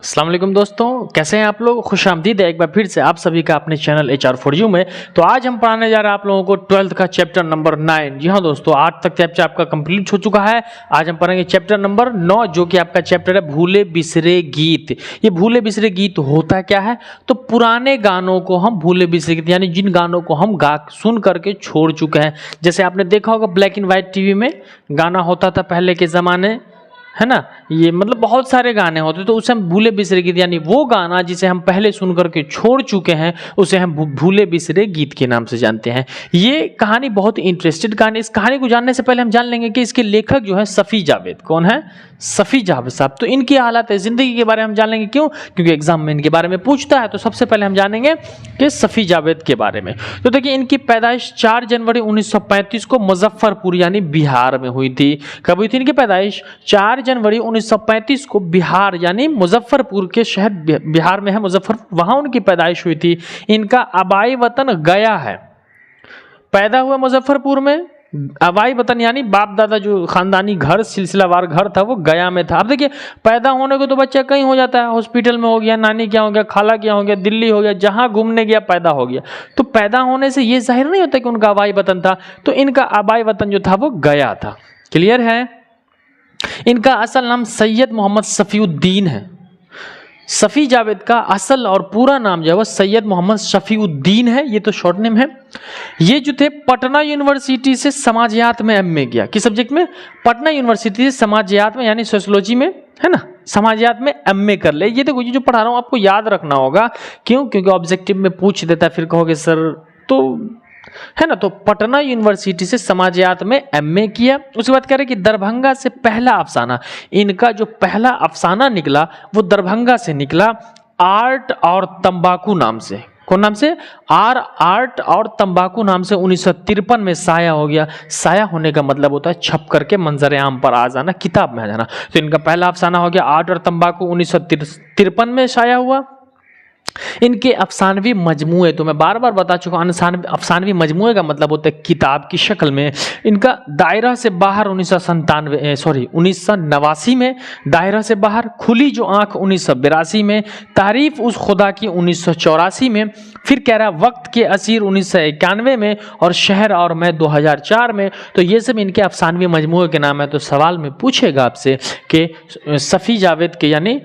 अस्सलाम वालेकुम दोस्तों, कैसे हैं आप लोग। खुशामदीद है एक बार फिर से आप सभी का अपने चैनल HR4U में। तो आज हम पढ़ाने जा रहे हैं आप लोगों को 12th का चैप्टर नंबर 9। जी हाँ दोस्तों, आज तक चैप्टर आपका कंप्लीट हो चुका है। आज हम पढ़ेंगे चैप्टर नंबर 9 जो कि आपका चैप्टर है भूले बिसरे गीत। ये भूले बिसरे गीत होता क्या है, तो पुराने गानों को हम भूले बिसरे गीत यानी जिन गानों को हम गा सुन करके छोड़ चुके हैं। जैसे आपने देखा होगा ब्लैक एंड व्हाइट टीवी में गाना होता था पहले के ज़माने, है ना। ये मतलब बहुत सारे गाने होते तो उसे हम भूले बिसरे गीत यानी वो गाना जिसे हम पहले सुन करके छोड़ चुके हैं उसे हम भूले बिसरे गीत के नाम से जानते हैं। ये कहानी बहुत इंटरेस्टेड कहानी। इस कहानी को जानने से पहले हम जान लेंगे कि इसके लेखक जो है सफ़ी जावेद। कौन है? सफ़ी जावेद साहब। तो इनकी हालत ज़िंदगी के बारे में हम जान लेंगे। क्यों? क्योंकि एग्जाम में इनके बारे में पूछता है। तो सबसे पहले हम जानेंगे कि सफ़ी जावेद के बारे में। तो देखिए, इनकी पैदाइश 4 जनवरी 1935 को मुजफ्फरपुर यानी बिहार में हुई थी। कब हुई थी इनकी पैदाइश? 4 जनवरी 1935 को बिहार यानी मुजफ्फरपुर के शहर बिहार में है मुजफ्फरपुर, वहां उनकी पैदाइश हुई थी। इनका आबाई वतन गया है। पैदा हुआ मुजफ्फरपुर में, आबाई वतन यानी बाप दादा जो खानदानी घर सिलसिलावार घर था वो गया में था। अब देखिए, पैदा होने को तो बच्चा कहीं हो जाता है, हॉस्पिटल में हो गया, नानी क्या हो गया, खाला क्या हो गया, दिल्ली हो गया, जहां घूमने गया पैदा हो गया। तो पैदा होने से ये जाहिर नहीं होता कि उनका आबाई वतन था। तो इनका आबाई वतन जो था वो गया था। क्लियर है? इनका असल नाम सैयद मोहम्मद शफीउद्दीन है। सफ़ी जावेद का असल और पूरा नाम जो है वो सैयद मोहम्मद शफीउद्दीन है। ये तो शॉर्ट नेम है। ये जो थे पटना यूनिवर्सिटी से समाजियात में MA किया। किस सब्जेक्ट में? पटना यूनिवर्सिटी से समाजियात में यानी सोशियोलॉजी में, है ना, समाजियात में MA कर ले। ये देखो, ये जो पढ़ा रहा हूँ आपको याद रखना होगा। क्यों? क्योंकि ऑब्जेक्टिव में पूछ देता है, फिर कहोगे सर तो, है ना। तो पटना यूनिवर्सिटी से समाजियात में MA किया। उसके बाद कह रहे कि दरभंगा से पहला अफसाना, इनका जो पहला अफसाना निकला वो दरभंगा से निकला, आर्ट और तंबाकू नाम से। कौन नाम से? आर्ट और तंबाकू नाम से 1953 में साया हो गया। साया होने का मतलब होता है छप करके मंजर आम पर आ जाना, किताब में आ जाना। तो इनका पहला अफसाना हो गया आर्ट और तंबाकू, 1953 में साया हुआ। इनके अफसानवी मजमूए, तो मैं बार बार बता चुका हूँ, अफसानवी मजमूए का मतलब होता है किताब की शक्ल में। इनका दायरा से बाहर 1989 में, दायरा से बाहर, खुली जो आंख 1982 में, तारीफ उस खुदा की 1984 में, फिर कह रहा वक्त के असीर 1991 में, और शहर और मैं 2004 में। तो ये सब इनके अफसानवी मजमूए के नाम है। तो सवाल में पूछेगा आपसे कि सफ़ी जावेद के यानी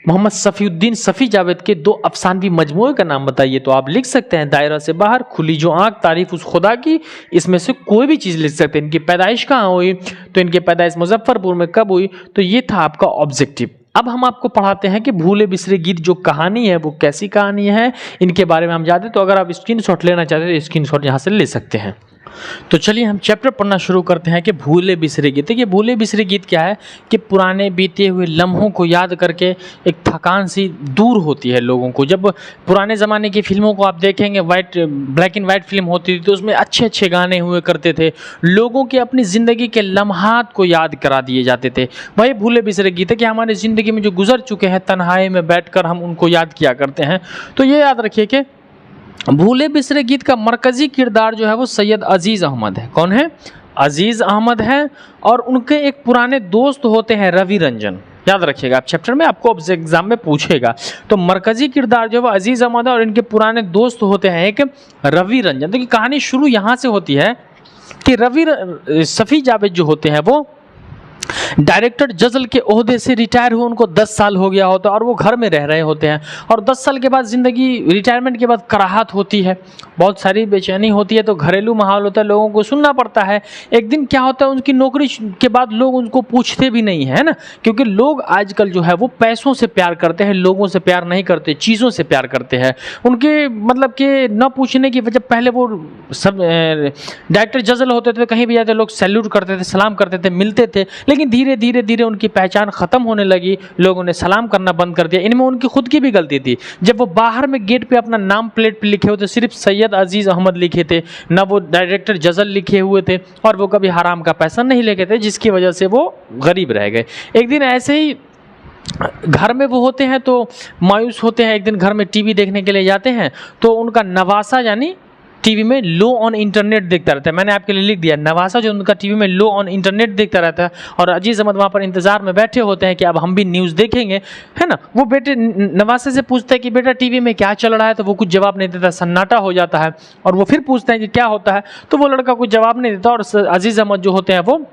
मोहम्मद शफीउद्दीन सफ़ी जावेद के 2 अफसानवी मजमूए का नाम बताइए। तो आप लिख सकते हैं दायरा से बाहर, खुली जो आंख, तारीफ उस खुदा की। इसमें से कोई भी चीज़ लिख सकते हैं। इनकी पैदाइश कहाँ हुई? तो इनकी पैदाइश मुजफ्फरपुर में कब हुई? तो ये था आपका ऑब्जेक्टिव। अब हम आपको पढ़ाते हैं कि भूले बिसरे गीत जो कहानी है वो कैसी कहानी है, इनके बारे में हम जानते हैं। तो अगर आप स्क्रीनशॉट लेना चाहते हैं तो स्क्रीनशॉट यहाँ से ले सकते हैं। तो चलिए हम चैप्टर पढ़ना शुरू करते हैं कि भूले बिसरे गीत। देखिए, भूले बिसरे गीत क्या है कि पुराने बीते हुए लम्हों को याद करके एक थकान सी दूर होती है लोगों को। जब पुराने ज़माने की फिल्मों को आप देखेंगे, ब्लैक एंड वाइट फिल्म होती थी, तो उसमें अच्छे अच्छे गाने हुए करते थे, लोगों के अपनी ज़िंदगी के लम्हात को याद करा दिए जाते थे। वही भूले बिसरे गीत है कि हमारी ज़िंदगी में जो गुजर चुके हैं, तन्हाई में बैठकर हम उनको याद किया करते हैं। तो ये याद रखिए कि भूले बिसरे गीत का मरकजी किरदार जो है वो सैयद अजीज़ अहमद है। कौन है? अजीज़ अहमद हैं। और उनके एक पुराने दोस्त होते हैं रवि रंजन। याद रखिएगा, आप चैप्टर में आपको एग्जाम में पूछेगा। तो मरकजी किरदार जो है वो अजीज़ अहमद है और इनके पुराने दोस्त होते हैं एक रवि रंजन। देखिए, कहानी शुरू यहाँ से होती है कि सफ़ी जावेद जो होते हैं वो डायरेक्टर जजल के ओहदे से रिटायर हुए, उनको 10 साल हो गया होता है और वो घर में रह रहे होते हैं। और 10 साल के बाद ज़िंदगी, रिटायरमेंट के बाद कराहत होती है, बहुत सारी बेचैनी होती है। तो घरेलू माहौल होता है, लोगों को सुनना पड़ता है। एक दिन क्या होता है, उनकी नौकरी के बाद लोग उनको पूछते भी नहीं है ना, क्योंकि लोग आजकल जो है वो पैसों से प्यार करते हैं, लोगों से प्यार नहीं करते, चीज़ों से प्यार करते हैं। उनके मतलब कि न पूछने की वजह, पहले वो सब डायरेक्टर जजल होते थे, कहीं भी जाते लोग सैल्यूट करते थे, सलाम करते थे, मिलते थे। लेकिन धीरे धीरे धीरे उनकी पहचान खत्म होने लगी, लोगों ने सलाम करना बंद कर दिया। इनमें उनकी खुद की भी गलती थी। जब वो बाहर में गेट पे अपना नाम प्लेट पे लिखे होते, सिर्फ सैयद अजीज़ अहमद लिखे थे, ना वो डायरेक्टर जजल लिखे हुए थे, और वो कभी हराम का पैसा नहीं लेके थे, जिसकी वजह से वो गरीब रह गए। एक दिन ऐसे ही घर में वो होते हैं तो मायूस होते हैं। एक दिन घर में टीवी देखने के लिए जाते हैं तो उनका नवासा यानी टीवी में लो ऑन इंटरनेट देखता रहता है। मैंने आपके लिए लिख दिया, नवासा जो उनका टीवी में लो ऑन इंटरनेट देखता रहता है और अजीज अहमद वहाँ पर इंतजार में बैठे होते हैं कि अब हम भी न्यूज़ देखेंगे, है ना। वो बेटे नवासे से पूछते हैं कि बेटा टीवी में क्या चल रहा है, तो वो कुछ जवाब नहीं देता, सन्नाटा हो जाता है। और वो फिर पूछते हैं कि क्या होता है, तो वो लड़का कुछ जवाब नहीं देता और अजीज अहमद जो होते हैं वो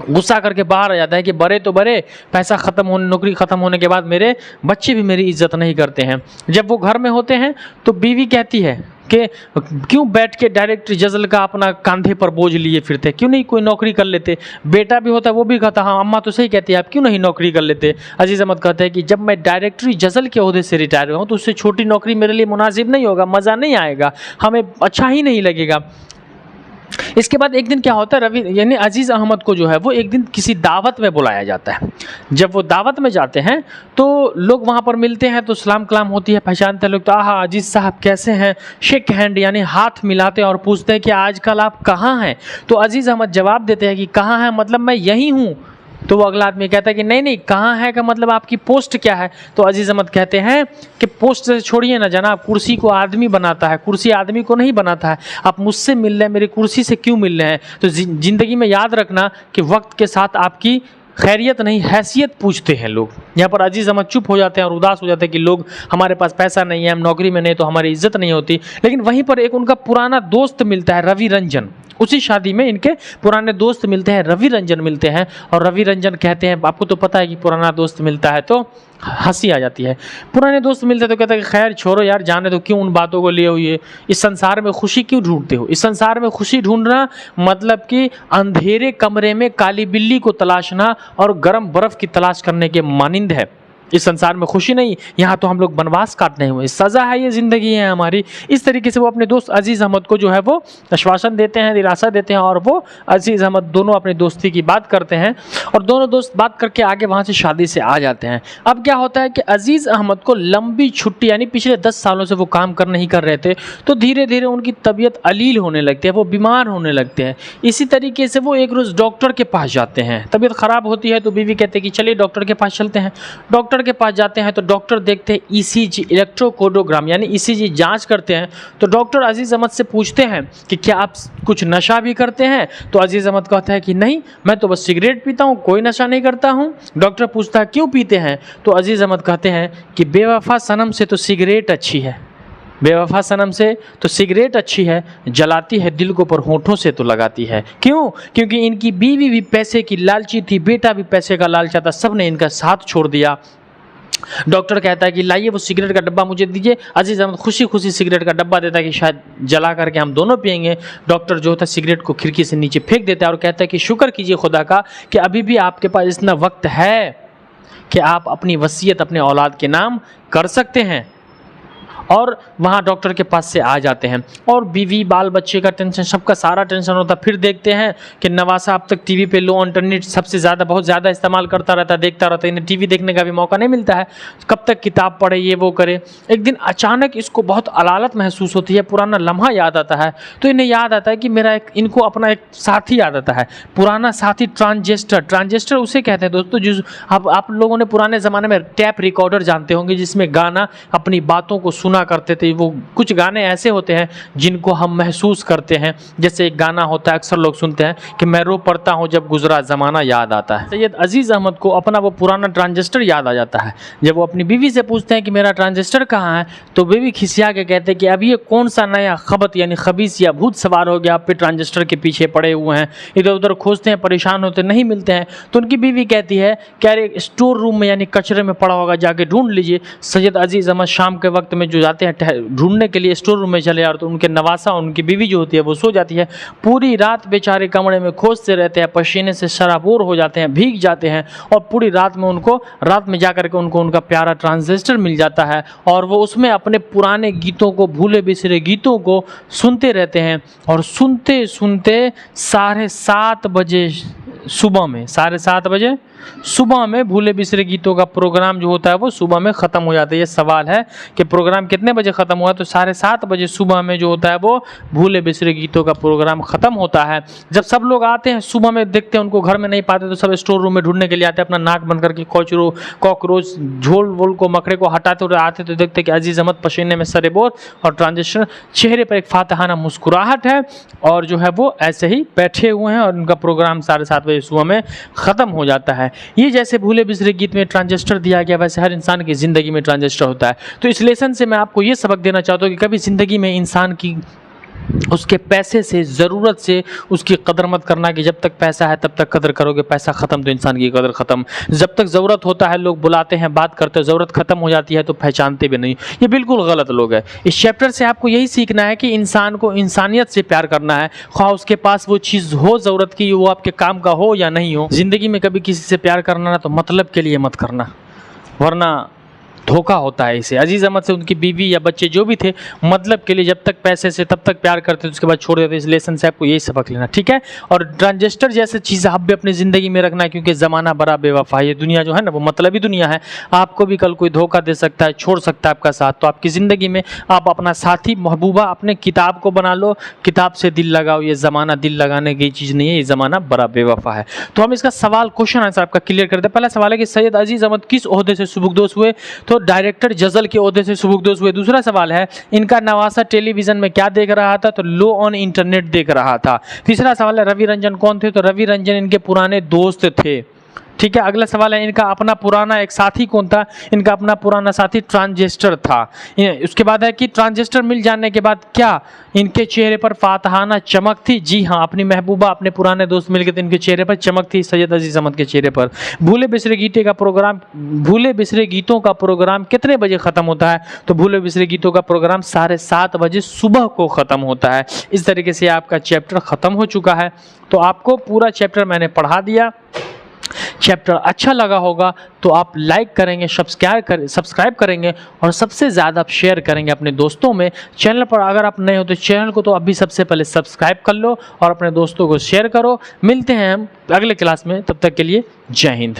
गुस्सा करके बाहर आ जाता है कि बड़े तो बड़े, पैसा खत्म होने, नौकरी खत्म होने के बाद मेरे बच्चे भी मेरी इज्जत नहीं करते हैं। जब वो घर में होते हैं तो बीवी कहती है कि क्यों बैठ के डायरेक्टर जजल का अपना कंधे पर बोझ लिए फिरते, क्यों नहीं कोई नौकरी कर लेते। बेटा भी होता है वो भी कहता हाँ अम्मा तो सही कहती है, आप क्यों नहीं नौकरी कर लेते। अजीज अहमद कहते हैं कि जब मैं डायरेक्टरी जजल के ओहदे से रिटायर हुआ हूँ तो उससे छोटी नौकरी मेरे लिए मुनासिब नहीं होगा, मज़ा नहीं आएगा, हमें अच्छा ही नहीं लगेगा। इसके बाद एक दिन क्या होता है, रवि यानी अजीज़ अहमद को जो है वो एक दिन किसी दावत में बुलाया जाता है। जब वो दावत में जाते हैं तो लोग वहाँ पर मिलते हैं तो सलाम कलाम होती है, पहचानते हैं लोग, तो आहा अजीज़ साहब कैसे हैं, शेक हैंड यानी हाथ मिलाते हैं और पूछते हैं कि आजकल आप कहाँ हैं। तो अजीज़ अहमद जवाब देते हैं कि कहाँ हैं मतलब मैं यही हूँ। तो वो अगला आदमी कहता है कि नहीं नहीं, कहाँ है का मतलब आपकी पोस्ट क्या है। तो अजीज़ अहमद कहते हैं कि पोस्ट से छोड़िए ना जनाब, कुर्सी को आदमी बनाता है, कुर्सी आदमी को नहीं बनाता है। आप मुझसे मिल रहे हैं, मेरी कुर्सी से क्यों मिल रहे हैं। तो ज़िंदगी में याद रखना कि वक्त के साथ आपकी खैरियत नहीं हैसियत पूछते हैं लोग। यहाँ पर अजीज़ अहमद चुप हो जाते हैं और उदास हो जाते हैं कि लोग, हमारे पास पैसा नहीं है, हम नौकरी में नहीं तो हमारी इज्जत नहीं होती। लेकिन वहीं पर एक उनका पुराना दोस्त मिलता है, रवि रंजन। उसी शादी में इनके पुराने दोस्त मिलते हैं, रवि रंजन मिलते हैं और रवि रंजन कहते हैं, आपको तो पता है कि पुराना दोस्त मिलता है तो हंसी आ जाती है। पुराने दोस्त मिलते तो कहते हैं कि खैर छोड़ो यार, जाने दो, क्यों उन बातों को लिए हुए, इस संसार में खुशी क्यों ढूंढते हो। इस संसार में खुशी ढूंढना मतलब कि अंधेरे कमरे में काली बिल्ली को तलाशना और गर्म बर्फ की तलाश करने के मानिंद है। इस संसार में खुशी नहीं, यहाँ तो हम लोग बनवास काटने हुए, सज़ा है, ये ज़िंदगी है हमारी। इस तरीके से वो अपने दोस्त अजीज़ अहमद को जो है वो आश्वासन देते हैं, दिलासा देते हैं और वो अजीज़ अहमद दोनों अपनी दोस्ती की बात करते हैं और दोनों दोस्त बात करके आगे वहाँ से शादी से आ जाते हैं। अब क्या होता है कि अजीज़ अहमद को लंबी छुट्टी, यानी पिछले 10 सालों से वो काम कर नहीं कर रहे थे, तो धीरे धीरे उनकी तबीयत अलील होने लगती है, वो बीमार होने लगते हैं। इसी तरीके से वो एक रोज़ डॉक्टर के पास जाते हैं, तबीयत ख़राब होती है तो बीवी कहते हैं कि चलिए डॉक्टर के पास चलते हैं। डॉक्टर के पास जाते हैं तो डॉक्टर देखते हैं ईसीजी, इलेक्ट्रोकार्डियोग्राम यानी ईसीजी जांच करते हैं। तो डॉक्टर अजीज़ अहमद से पूछते हैं कि क्या आप कुछ नशा भी करते हैं। तो अजीज़ अहमद कहता है कि नहीं, मैं तो बस सिगरेट पीता हूँ, कोई नशा नहीं करता हूँ। डॉक्टर पूछता है क्यों पीते हैं। तो अजीज़ अहमद कहते हैं कि बेवफा सनम से तो सिगरेट अच्छी है, बेवफा सनम से तो सिगरेट अच्छी है, जलाती है दिल को पर होठों से तो लगाती है। क्यों? क्योंकि इनकी बीवी भी पैसे की लालची थी, बेटा भी पैसे का लालचा था, सब ने इनका साथ छोड़ दिया। डॉक्टर कहता है कि लाइए वो सिगरेट का डब्बा मुझे दीजिए। अजीज़ अहमद खुशी खुशी सिगरेट का डब्बा देता है कि शायद जला करके हम दोनों पिएंगे। डॉक्टर जो होता है सिगरेट को खिड़की से नीचे फेंक देता है और कहता है कि शुक्र कीजिए खुदा का कि अभी भी आपके पास इतना वक्त है कि आप अपनी वसीयत अपने औलाद के नाम कर सकते हैं। और वहाँ डॉक्टर के पास से आ जाते हैं और बीवी बाल बच्चे का टेंशन, सबका सारा टेंशन होता है। फिर देखते हैं कि नवासा अब तक टीवी पे लो इंटरनेट सबसे ज़्यादा बहुत ज़्यादा इस्तेमाल करता रहता है, देखता रहता है, इन्हें टीवी देखने का भी मौका नहीं मिलता है, कब तक किताब पढ़े ये वो करे। एक दिन अचानक इसको बहुत अलालत महसूस होती है, पुराना लम्हा याद आता है। तो इन्हें याद आता है कि मेरा इनको अपना एक साथी याद आता है, पुराना साथी ट्रांजिस्टर। ट्रांजिस्टर उसे कहते हैं दोस्तों जिस आप लोगों ने पुराने ज़माने में टैप रिकॉर्डर जानते होंगे, जिसमें गाना अपनी बातों को सुना करते थे। वो कुछ गाने ऐसे होते हैं जिनको हम महसूस करते हैं, जैसे एक गाना होता है अक्सर लोग सुनते हैं कि मैं रो पड़ता हूँ जब गुजरा ज़माना याद आता है। सैयद अजीज़ अहमद को अपना वो पुराना ट्रांजिस्टर याद आ जाता है। जब वो अपनी बीवी से पूछते हैं कि मेरा ट्रांजिस्टर कहाँ है, तो बीवी खिसिया के कहते हैं कि अब ये कौन सा नया खबत यानी खबीस या भूत सवार हो गया, आप पे ट्रांजिस्टर के पीछे पड़े हुए हैं, इधर उधर खोजते हैं, परेशान होते नहीं मिलते हैं। तो उनकी बीवी कहती है कि अरे स्टोर रूम में यानी कचरे में पड़ा होगा, जाके ढूंढ लीजिए। सैयद अजीज़ अहमद शाम के वक्त में जो जाते हैं ढूंढने के लिए स्टोर रूम में चले और तो उनके नवासा उनकी बीवी जो होती है वो सो जाती है। पूरी रात बेचारे कमरे में खोजते रहते हैं, पसीने से शराबोर हो जाते हैं, भीग जाते हैं और पूरी रात में जाकर के उनको उनका प्यारा ट्रांजिस्टर मिल जाता है और वो उसमें अपने पुराने गीतों को, भूले बिसरे गीतों को सुनते रहते हैं। और सुनते सुनते 7:30 बजे सुबह में 7:30 बजे सुबह में भूले बिसरे गीतों का प्रोग्राम जो होता है वो सुबह में ख़त्म हो जाता है। ये सवाल है कि प्रोग्राम कितने बजे ख़त्म हुआ, तो 7:30 बजे सुबह में जो होता है वो भूले बिसरे गीतों का प्रोग्राम ख़त्म होता है। जब सब लोग आते हैं सुबह में, देखते हैं उनको घर में नहीं पाते तो सब स्टोर रूम में ढूंढने के लिए आते हैं, अपना नाक बंद करके कॉकरोच झोल वोल को मकड़े को हटाते हुए आते तो देखते कि अजीज अहमद पसीने में सरेबोर और ट्रांजिस्टर, चेहरे पर एक फातहाना मुस्कुराहट है और जो है वो ऐसे ही बैठे हुए हैं और उनका प्रोग्राम 7:30 बजे सुबह में ख़त्म हो जाता है। ये जैसे भूले बिसरे गीत में ट्रांजिस्टर दिया गया, वैसे हर इंसान की ज़िंदगी में ट्रांजिस्टर होता है। तो इस लेसन से मैं आपको ये सबक देना चाहता हूँ कि कभी ज़िंदगी में इंसान की उसके पैसे से, ज़रूरत से उसकी कदर मत करना कि जब तक पैसा है तब तक कदर करोगे, पैसा ख़त्म तो इंसान की कदर ख़त्म। जब तक ज़रूरत होता है लोग बुलाते हैं, बात करते हैं, ज़रूरत ख़त्म हो जाती है तो पहचानते भी नहीं। ये बिल्कुल गलत लोग हैं। इस चैप्टर से आपको यही सीखना है कि इंसान को इंसानियत से प्यार करना है, ख्वाह उसके पास वो चीज़ हो ज़रूरत की, वो आपके काम का हो या नहीं हो। ज़िंदगी में कभी किसी से प्यार करना ना तो मतलब के लिए मत करना, वरना धोखा होता है इसे। अजीज अहमद से उनकी बीवी या बच्चे जो भी थे, मतलब के लिए जब तक पैसे से तब तक प्यार करते थे, उसके बाद छोड़ देते। इस लेसन से आपको यही सबक लेना, ठीक है। और ट्रांजिस्टर जैसे चीज़ आप भी अपनी ज़िंदगी में रखना है, क्योंकि ज़माना बड़ा बेवफा है। ये दुनिया जो है ना वो मतलबी दुनिया है। आपको भी कल कोई धोखा दे सकता है, छोड़ सकता है आपका साथ। तो आपकी ज़िंदगी में आप अपना साथी महबूबा अपने किताब को बना लो, किताब से दिल लगाओ। ये ज़माना दिल लगाने की चीज़ नहीं है, ये ज़माना बड़ा बेवफा है। तो हम इसका सवाल, क्वेश्चन आंसर आपका क्लियर करते हैं। पहला सवाल है कि सैयद अजीज अहमद किस ओहदे से सुबुकदोश हुए, तो डायरेक्टर जज़ल के ओहदे से सुबुकदोश हुए। दूसरा सवाल है इनका नवासा टेलीविजन में क्या देख रहा था, तो लो ऑन इंटरनेट देख रहा था। तीसरा सवाल है रवि रंजन कौन थे, तो रवि रंजन इनके पुराने दोस्त थे, ठीक है। अगला सवाल है इनका अपना पुराना एक साथी कौन था, इनका अपना पुराना साथी ट्रांजिस्टर था। उसके बाद है कि ट्रांजिस्टर मिल जाने के बाद क्या इनके चेहरे पर फातहाना चमक थी, जी हाँ, अपनी महबूबा अपने पुराने दोस्त मिलकर इनके चेहरे पर चमक थी, सैयद अजीज अहमद के चेहरे पर। भूले बिसरे गीतों का प्रोग्राम कितने बजे ख़त्म होता है, तो भूले बिसरे गीतों का प्रोग्राम 7:30 बजे सुबह को ख़त्म होता है। इस तरीके से आपका चैप्टर ख़त्म हो चुका है। तो आपको पूरा चैप्टर मैंने पढ़ा दिया। चैप्टर अच्छा लगा होगा तो आप लाइक करेंगे, सब्सक्राइब करेंगे और सबसे ज़्यादा आप शेयर करेंगे अपने दोस्तों में। चैनल पर अगर आप नए हो तो चैनल को तो अभी सबसे पहले सब्सक्राइब कर लो और अपने दोस्तों को शेयर करो। मिलते हैं हम अगले क्लास में, तब तक के लिए जय हिंद।